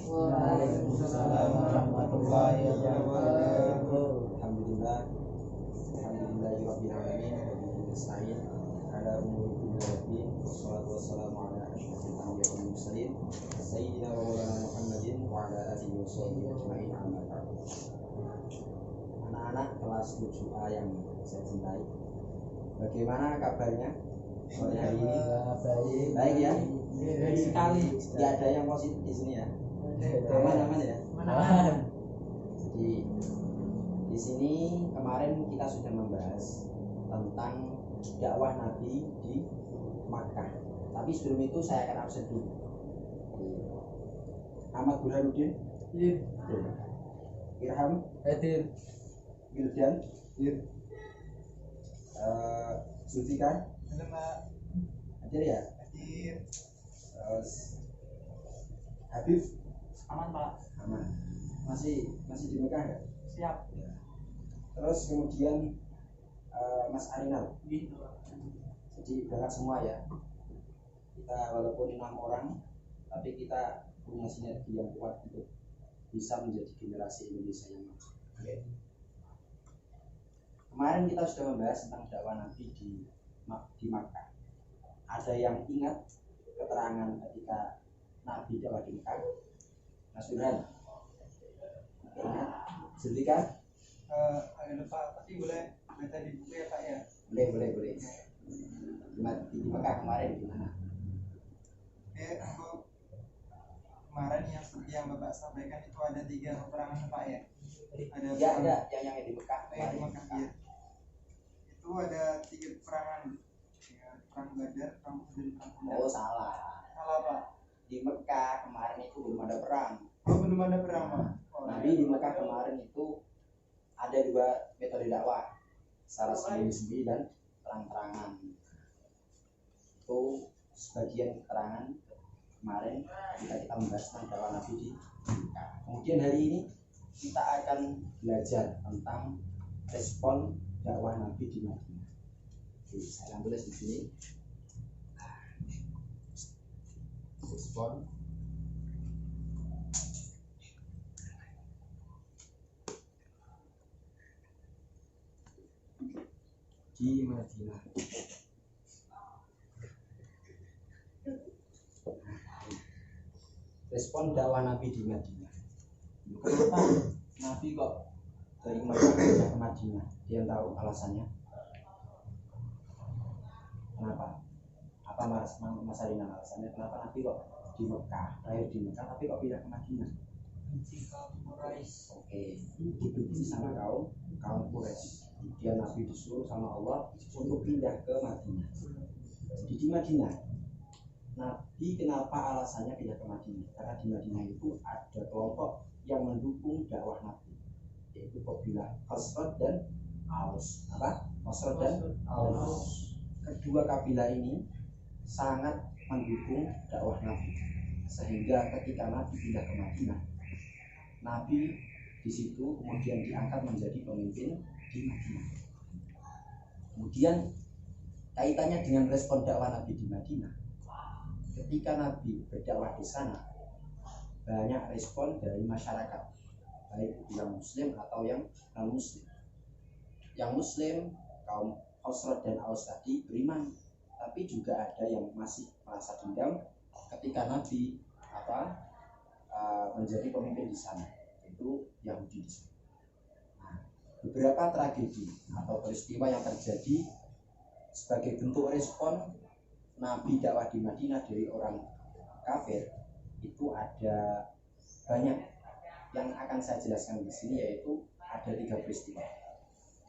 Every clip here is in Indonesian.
Waalaikumsalam warahmatullahi wabarakatuh. Alhamdulillah. Alhamdulillahirabbil alamin wa bihi nasta'in ala umuri dunya wassalatu wassalamu ala asyrofil anbiya'i wal mursalin sayyidina wa maulana Muhammadin wa ala alihi wa sahbihi ajma'in amma ba'd. Anak-anak kelas 7A yang saya cintai, bagaimana kabarnya sore hari ini? Baik ya? Baik sekali. Tidak ada yang positif di sini ya? Aman ya? Aman. Jadi di sini kemarin kita sudah membahas tentang dakwah Nabi di Makkah. Tapi sebelum itu saya akan absen dulu. Ahmad Burhanuddin, Irham, Hadir. Wildan, Zulfikar, hadir ya? Hadir. Terus Habib, Aman, Pak. aman. Masih di Mekah ya? Siap. Ya. Terus kemudian Mas Arinal. Gitu. Jadi berangkat semua ya. Kita walaupun 6 orang, tapi kita punya sinergi yang kuat untuk bisa menjadi generasi Indonesia yang maju. Oke. Kemarin kita sudah membahas tentang dakwah Nabi di Makkah. Ada yang ingat keterangan ketika Nabi dakwah di Makkah? Mas Burhan? Ingat? Zulfikar? Agak lupa, tapi boleh baca di buku ya Pak ya? Boleh. Di Mekah kemarin gimana? Aku kemarin yang seperti yang Bapak sampaikan itu ada 3 peperangan Pak ya? Ada yang di Mekah Di kemarin. Mekah ya. Itu ada 3 peperangan ya, perang Badar, perang Uhud, dan perang Khandaq. Oh salah. Salah Pak. Di Mekah kemarin itu belum ada perang. Oh belum ada perang Pak. Nabi di Mekah kemarin itu ada 2 metode dakwah, secara sendiri-sendiri dan terang-terangan. Itu sebagian keterangan kemarin kita membahas tentang dakwah Nabi di Mekah. Kemudian hari ini kita akan belajar tentang respon dakwah Nabi di Madinah. Oke, saya tulis di sini. Respon di Madinah. Respon dakwah Nabi di Madinah. Kenapa Nabi kok dari Mekah ke Madinah? Dia tahu alasannya? Kenapa? Apa Mas Arina alasannya kenapa Nabi kok di Mekah, lahir di Mekah tapi kok pindah ke Madinah? Oke, dibenci sama kaum Quraisy. Dia Nabi disuruh sama Allah untuk pindah ke Madinah. Jadi di Madinah, Nabi kenapa alasannya pindah ke Madinah? Karena di Madinah itu ada kelompok yang mendukung dakwah Nabi, yaitu kabilah Khazraj dan Aus. Apa? Khazraj dan Aus. Kedua kabilah ini sangat mendukung dakwah Nabi, sehingga ketika Nabi pindah ke Madinah, Nabi di situ kemudian diangkat menjadi pemimpin di Madinah. Kemudian kaitannya dengan respon dakwah Nabi di Madinah. Ketika Nabi berdakwah di sana, banyak respon dari masyarakat, baik yang Muslim atau yang non Muslim. Yang Muslim, kaum Khazraj dan Aus tadi beriman, tapi juga ada yang masih merasa dendam ketika Nabi menjadi pemimpin di sana, itu Yahudi di sana. Nah, beberapa tragedi atau peristiwa yang terjadi sebagai bentuk respon Nabi dakwah di Madinah dari orang kafir itu ada banyak. Yang akan saya jelaskan di sini yaitu ada 3 peristiwa.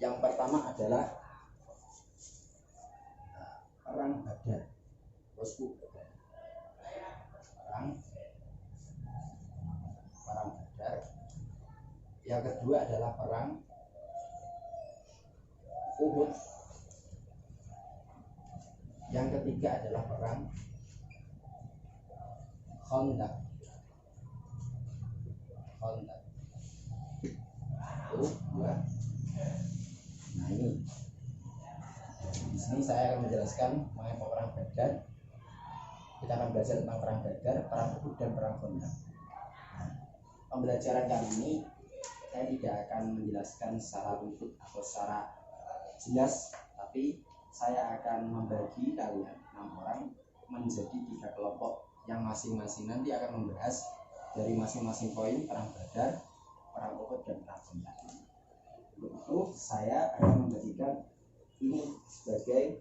Yang pertama adalah perang Badar. Perang Badar. Yang kedua adalah perang Uhud. Yang ketiga adalah perang Khandaq. Itu 2. Nah ini di sini saya akan menjelaskan mengenai perang Badar. Kita akan belajar tentang perang Badar, perang Uhud dan perang Khandaq. Nah, pembelajaran kali ini saya tidak akan menjelaskan secara runtut atau secara jelas, tapi saya akan membagi kalian 6 orang menjadi 3 kelompok yang masing-masing nanti akan membahas dari masing-masing poin perang Badar, perang Uhud, dan perang Khandaq. Untuk itu saya akan membagikan ini sebagai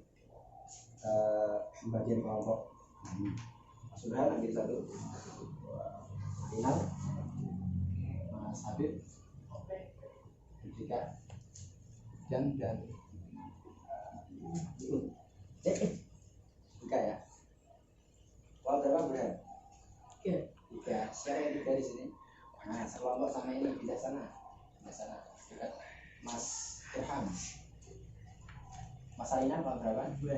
pembagian kelompok. Mas Burhan ambil 1, Inal, Mas Habib, Jika, dan Jika ya. Kalau berapa Burhan? 3. Siapa yang 3 di sini? Nah, sekelompok sama ini di sana. Dekat Mas Burhan. Mas Alina kalau berapa? 2.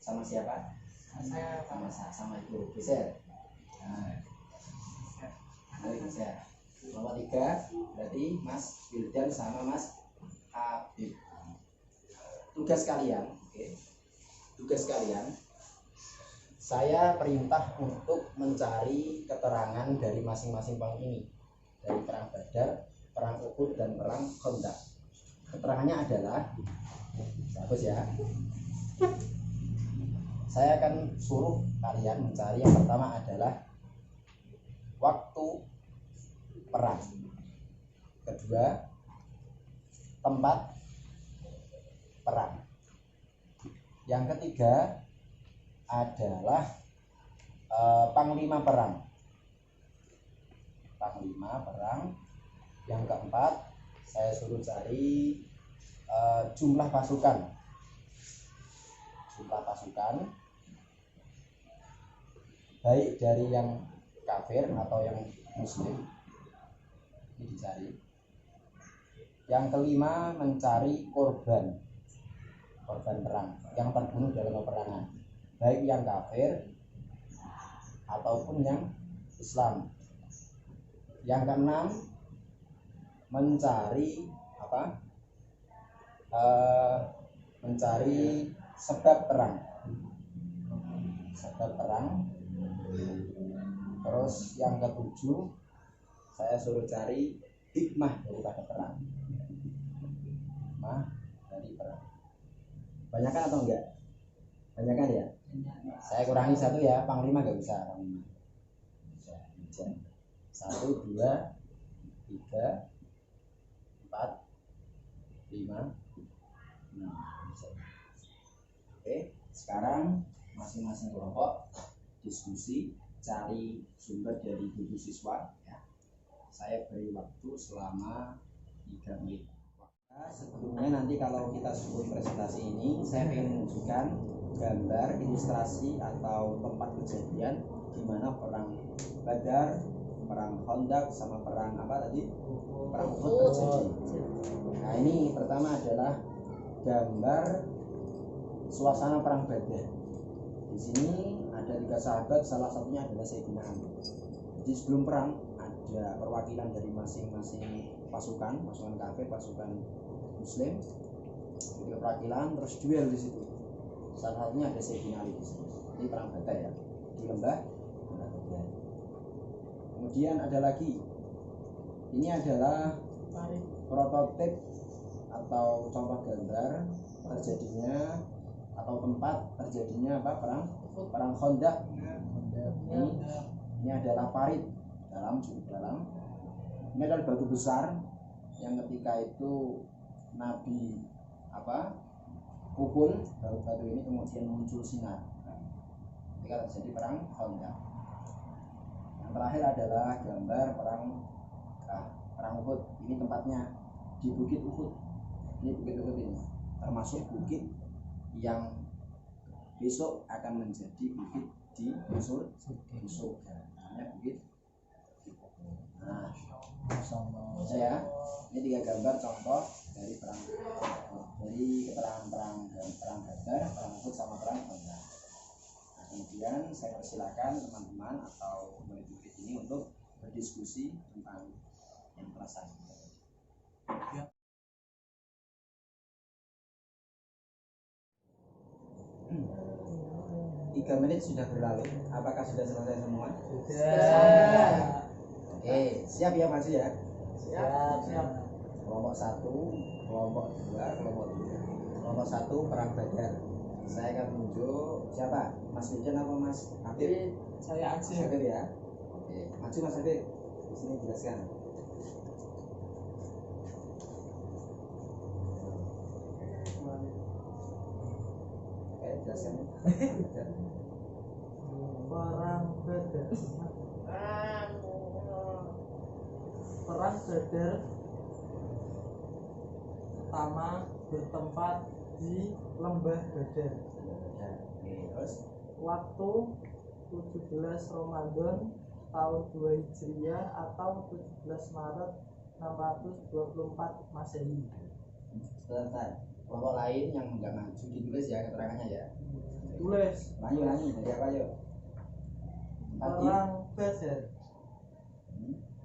Sama siapa? Saya Sama itu. Geser. Nah, geser. Kelompok 3 berarti Mas Wildan sama Mas Habib. Tugas kalian, tugas kalian, saya perintah untuk mencari keterangan dari masing-masing poin ini, dari perang Badar, perang Uhud, dan perang Khandaq. Keterangannya adalah, bagus ya, saya akan suruh kalian mencari. Yang pertama adalah waktu perang, kedua tempat perang, yang ketiga adalah panglima perang, yang keempat saya suruh cari jumlah pasukan, baik dari yang kafir atau yang muslim, ini dicari. Yang kelima mencari korban perang yang terbunuh dalam peperangan, baik yang kafir ataupun yang Islam. Yang keenam mencari mencari sebab perang. Terus yang ketujuh saya suruh cari hikmah daripada perang. Banyakan atau enggak? Banyakan ya? Saya kurangi 1 ya, panglima enggak bisa. 1, 2, 3, 4, 5, 6. Oke, sekarang masing-masing kelompok diskusi, cari sumber dari buku siswa ya. Saya beri waktu selama 3 menit. Sebelumnya nanti kalau kita sebut presentasi ini, saya ingin menunjukkan gambar ilustrasi atau tempat kejadian di mana perang Badar, perang Khandaq, sama perang perang Uhud terjadi. Nah, ini pertama adalah gambar suasana perang Badar. Di sini ada 3 sahabat, salah satunya adalah Sayyidina Ali. Jadi sebelum perang ada perwakilan dari masing-masing pasukan kafir, pasukan muslim, jadi perwakilan, terus duel di situ. Salah satunya ada Sayyidina Ali di sini. Ini perang Badar ya, di lembah Badar. Kemudian ada lagi, ini adalah prototip atau contoh gambar terjadinya atau tempat terjadinya perang Khandaq. Ini adalah parit cukup dalam. Ini adalah batu besar yang ketika itu Nabi pukul batu ini, kemudian muncul sinar ketika terjadi perang Khandaq. Yang terakhir adalah gambar perang Uhud. Ini tempatnya di Bukit Uhud. Ini Bukit Uhud ini termasuk bukit yang besok akan menjadi bukit di surga. Namanya Bukit. Nah, saya ini 3 gambar contoh dari keterangan perang Badar, perang Uhud, sama perang Khandaq. Nah, kemudian saya persilakan teman-teman atau murid-murid ini untuk berdiskusi tentang yang telah saya sampaikan. 3 menit sudah berlalu. Apakah sudah selesai semua? Sudah. Oke, siap. Siap ya maju ya. Siap. Kelompok 1, kelompok 2, kelompok 3. Kelompok 1 perang Badar. Saya akan tunjuk siapa? Mas Wijan apa Mas Habib? Saya Mas Habib ya. Oke, maju Mas Habib. Di sini jelaskan. Oke, jelaskan. Perang Badar. Perang Badar pertama bertempat di Lembah Badar. Oke, terus Waktu 17 Ramadan tahun 2 Hijriah atau 17 Maret 624 Masehi. sebentar. Kelompok lain yang enggak maju ditulis ya keterangannya ya. Tulis Ulangi dari apa yuk? Tempat di Perang Badar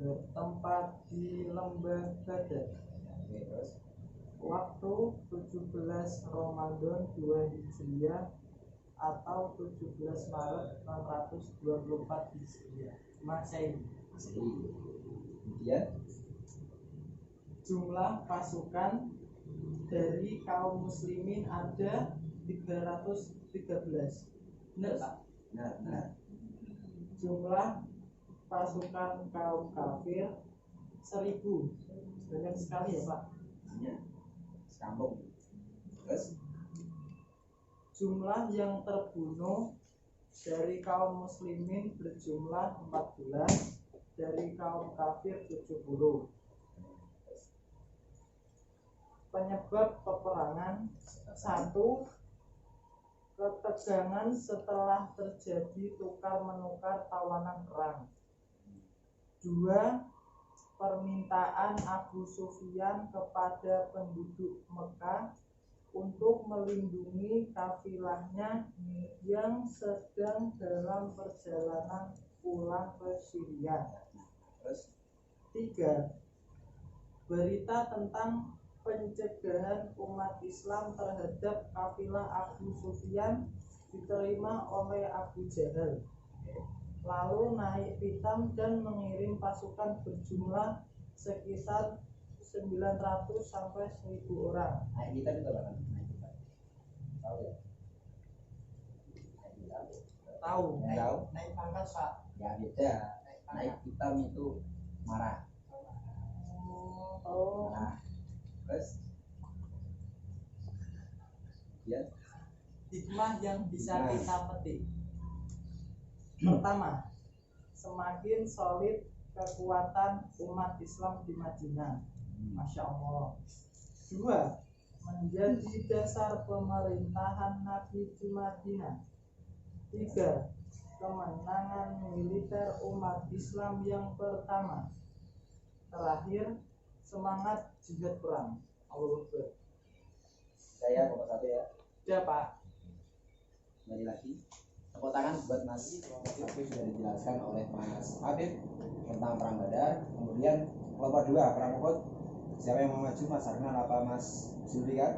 bertempat di Lembah Badar. Oke, terus Waktu 17 Ramadan 2 Hijriah atau 17 Maret 624 Hijriah Masehi. kemudian Jumlah pasukan dari kaum muslimin ada 313. Benar tak? nah Jumlah pasukan kaum kafir 1000. Banyak sekali ya Pak. ini sekampung. Terus Jumlah yang terbunuh dari kaum muslimin berjumlah 14, dari kaum kafir 70. Penyebab peperangan 1. Ketegangan setelah terjadi tukar-menukar tawanan perang. 2. Permintaan Abu Sufyan kepada penduduk Mekah untuk melindungi kafilahnya yang sedang dalam perjalanan pulang ke Syria. terus 3. Berita tentang pencegahan umat Islam terhadap kafilah Abu Sufyan diterima oleh Abu Jahal. Lalu naik pitam dan mengirim pasukan berjumlah sekitar 900 sampai 1000 orang. naik kita itu apa kan? Naik kita. Tahu ya? Naik kita. Tahu? Nggak tahu? Naik pangkat Pak. Ya beda. Naik hitam itu marah. Oh. Nah, terus ya Hikmah yang bisa Nah. kita petik. Pertama, semakin solid kekuatan umat Islam di Madinah. Masya Allah. 2. Menjadi dasar pemerintahan Nabi di Madinah. 3. Kemenangan militer umat Islam yang pertama. Terakhir, semangat jihad perang. Allahu Akbar. saya kelompok 1 ya. Ya Pak. Kembali lagi. Tepuk tangan buat Mas Habib, sudah dijelaskan oleh Mas Habib tentang perang Badar. Kemudian kelompok 2 perang Uhud. Siapa yang mau maju, Mas Arnan apa Mas Zulfikar?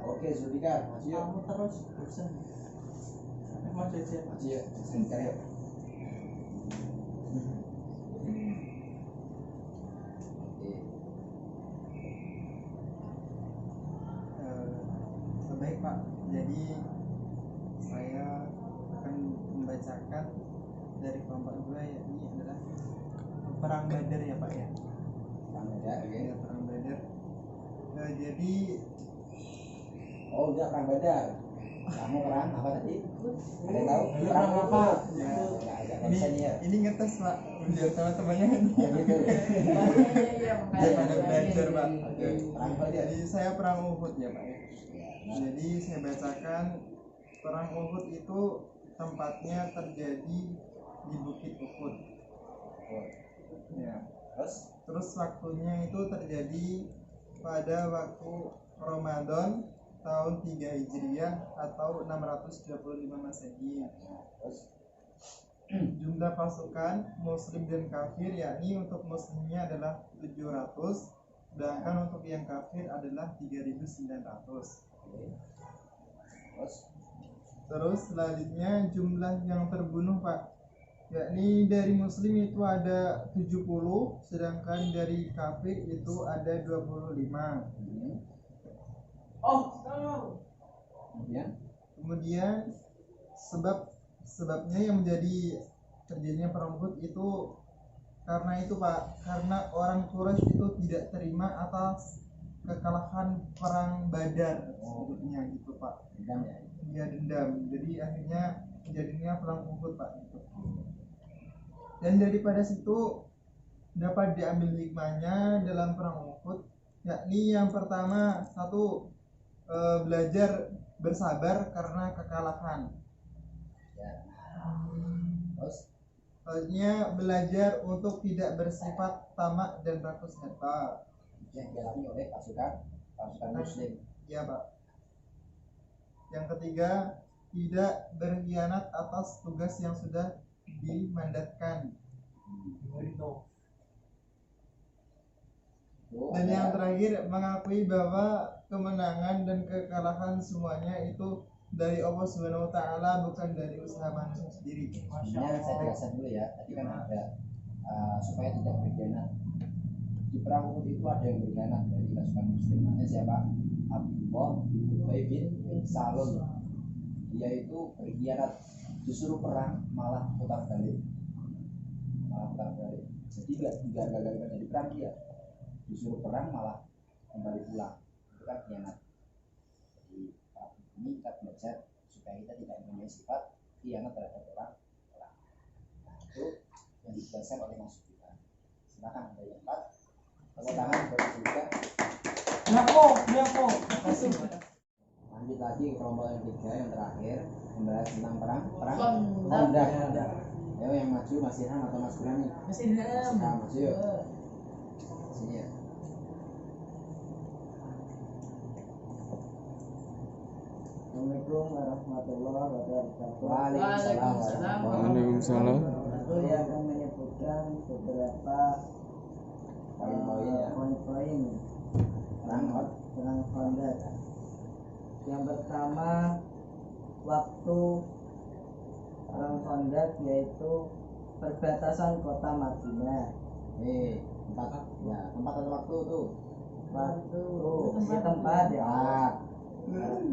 Oke, Zulfikar, maju yuk. Kamu terus bosan. Maju aja. Maju yuk, Zulfikar yuk. Oke. Baik Pak, jadi saya akan membacakan dari kelompok 2 yakni adalah perang Badar ya Pak ya. Perang Badar, oke. Ya, perang Badar. Jadi Oh, enggak perang Badar. Kamu perang apa tadi? Ada yang tahu? Iya, Perang perang apa? apa? Ya, agak ini senior. ini ngetes Pak biar teman-temannya ini Oh, gitu. Iya, biar pada belajar Pak. Oke, perang Badar. Jadi saya perang Uhud ya Pak ya. Nah, Jadi saya bacakan perang Uhud itu tempatnya terjadi di Bukit Uhud. Ya. Terus waktunya itu terjadi pada waktu Ramadan tahun 3 Hijriah atau 625 Masehi. Jumlah pasukan muslim dan kafir yakni untuk muslimnya adalah 700, sedangkan untuk yang kafir adalah 3.900. Terus selanjutnya jumlah yang terbunuh Pak yakni dari muslim itu ada 70, sedangkan dari kafir itu ada 25. Kemudian Kemudian sebabnya yang menjadi terjadinya perang Uhud itu karena itu Pak, karena orang Quraisy itu tidak terima atas kekalahan perang Badar sebetulnya gitu Pak. dendam ya. Dia dendam, jadi akhirnya jadinya perang Uhud Pak gitu. Dan daripada situ dapat diambil hikmahnya dalam perang Uhud, yakni yang pertama satu, belajar bersabar karena kekalahan. Ya. Terus Selanjutnya belajar untuk tidak bersifat tamak dan rakus harta. yang dialami oleh pasukan muslim. Ya Pak. Yang ketiga, tidak berkhianat atas tugas yang sudah dimandatkan. Dan yang terakhir, mengakui bahwa kemenangan dan kekalahan semuanya itu dari Allah Subhanahu wa taala, bukan dari usaha manusia sendiri. Sebenarnya saya jelaskan dulu ya. Tadi kan ada supaya tidak berkhianat. Di perang Uhud itu ada yang berkhianat dari pasukan muslim. Namanya siapa? Abdullah bin Ubay bin Salul. Dia itu berkhianat, disuruh perang malah putar balik. Jadi nggak jadi perang dia. Disuruh perang malah kembali pulang. Itu kan khianat. Jadi ini kita belajar supaya kita tidak mempunyai sifat khianat terhadap orang. Nah, itu yang dijelaskan oleh Mas kita. Silakan ada yang empat. Tepuk tangan buat juga. Berapa? Lanjut lagi ke kelompok yang ketiga, yang terakhir, membahas tentang perang Kondak. Kondak. Ayo yang maju Mas Irham atau Mas Burhan nih? Mas Ilham. Maju yuk. Sini ya. Assalamualaikum warahmatullahi wabarakatuh. Waalaikumsalam. Waalaikumsalam. Saya akan menyebutkan beberapa Poin-poin ya. poin-poin perang Kondak. Yang pertama, waktu perang Kondak yaitu perbatasan kota Madinah. Tempat atau waktu tuh? Waktu tempat ya.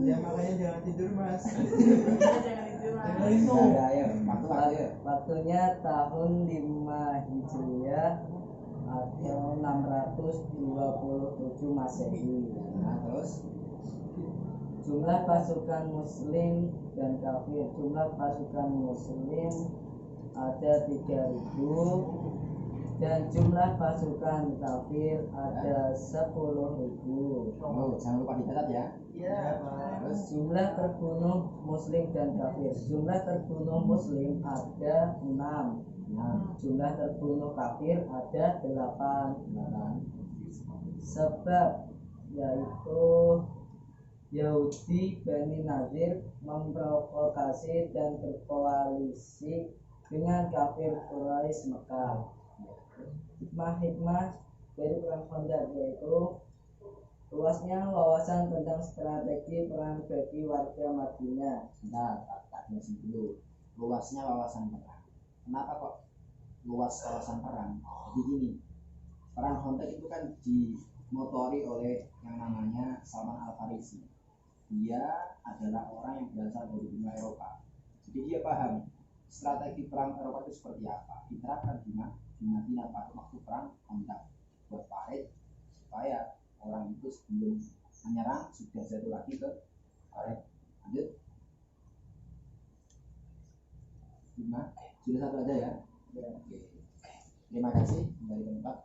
Ya makanya jangan tidur Mas. Ayo, waktu ya. Waktunya tahun 5 Hijriah atau 627 Masehi. Nah, terus Jumlah pasukan muslim dan kafir. Jumlah pasukan muslim ada 3.000 dan jumlah pasukan kafir ada 10.000. jangan lupa dicatat ya. Terus jumlah terbunuh muslim dan kafir. Jumlah terbunuh muslim ada 6. Jumlah terbunuh kafir ada 8. Sebab yaitu Yahudi Bani Nadir memprovokasi dan berkoalisi dengan kafir Quraisy Mekah. Hikmah-hikmah dari perang Kondak yaitu luasnya wawasan tentang strategi perang bagi warga Madinah. Tak jelasin dulu. Luasnya wawasan perang. Kenapa kok luas wawasan perang? Jadi gini, perang Kondak itu kan dimotori oleh yang namanya Salman Al Farisi. Dia adalah orang yang berasal dari dunia Eropa. Jadi dia paham strategi perang Eropa itu seperti apa. Diterapkan di Madinah pada waktu perang Kondak. Buat parit supaya orang itu sebelum menyerang sudah jatuh lagi ke parit. Lanjut. Sudah satu aja ya. Oke. Terima kasih. Kembali ke tempat.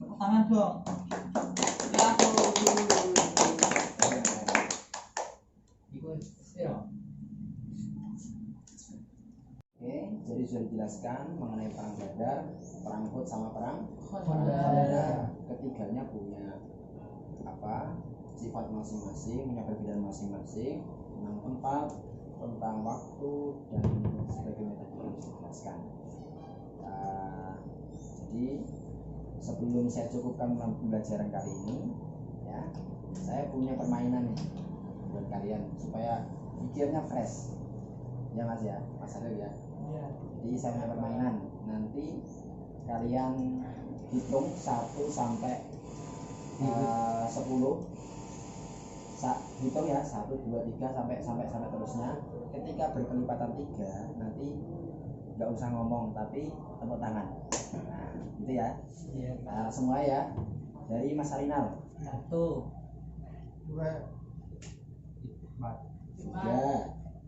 Tepuk tangan dong. Oke, jadi sudah dijelaskan mengenai perang Badar, perang Uhud sama perang Kondak. Ketiganya punya apa? Sifat masing-masing, punya perbedaan masing-masing tentang tempat, tentang waktu dan sebagainya tadi yang dijelaskan. Jadi sebelum saya cukupkan pembelajaran kali ini, ya, saya punya permainan nih buat kalian supaya pikirnya fresh. Ya Mas ya, Mas Arif ya. Jadi saya punya permainan. Nanti kalian hitung 1 sampai 10. Hitung ya 1, 2, 3 sampai terusnya. Ketika berkelipatan 3 nanti nggak usah ngomong tapi tepuk tangan. Nah, gitu ya. Nah, semua ya. Dari Mas Arinal. 1, 2,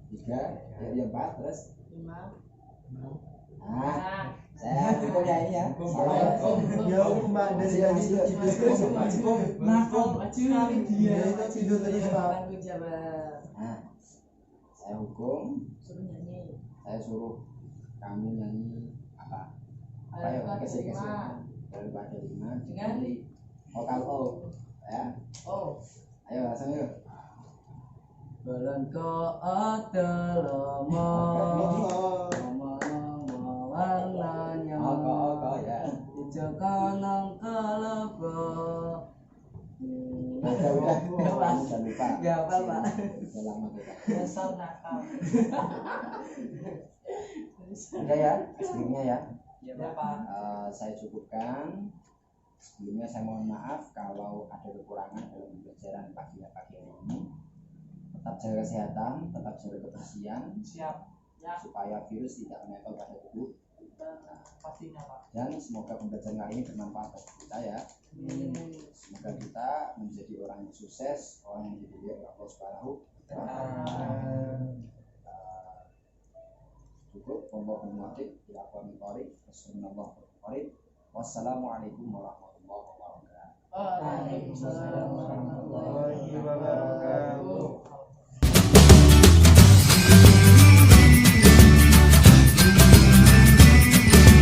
3, ya 4 terus. 5. Nah, saya hukum ya ini ya. ya Pak dari tadi cukup dia itu tidur terus Pak. Nah, saya hukum, Suruh nyanyi. saya suruh kamu nyanyi apa? Ayo kasih lima. daripada 5 Dengan? vokal O ya. Oh. Ayo langsung yuk. Balon ko atelemo warnanya Oko ya. hijau kanang kalebo. Udah jangan lupa. Gak apa-apa. Udah lama kita. Dasar nakal. Udah ya, sebelumnya ya. Ya Pak. Saya cukupkan. Sebelumnya saya mohon maaf kalau ada kekurangan dalam pembelajaran pagi ini. Tetap jaga kesehatan, tetap jaga kebersihan. Siap. Ya. Supaya virus tidak menempel pada tubuh. Pastinya Pak. Dan semoga pembelajaran kali ini bermanfaat bagi kita ya. Semoga kita menjadi orang yang sukses, orang yang dididik oleh Allah Subhanahu wa Ta'ala. Cukup pembahasan muatik bila aku amin tarik. Wassalamualaikum warahmatullahi wabarakatuh. Waalaikumsalam warahmatullahi wabarakatuh.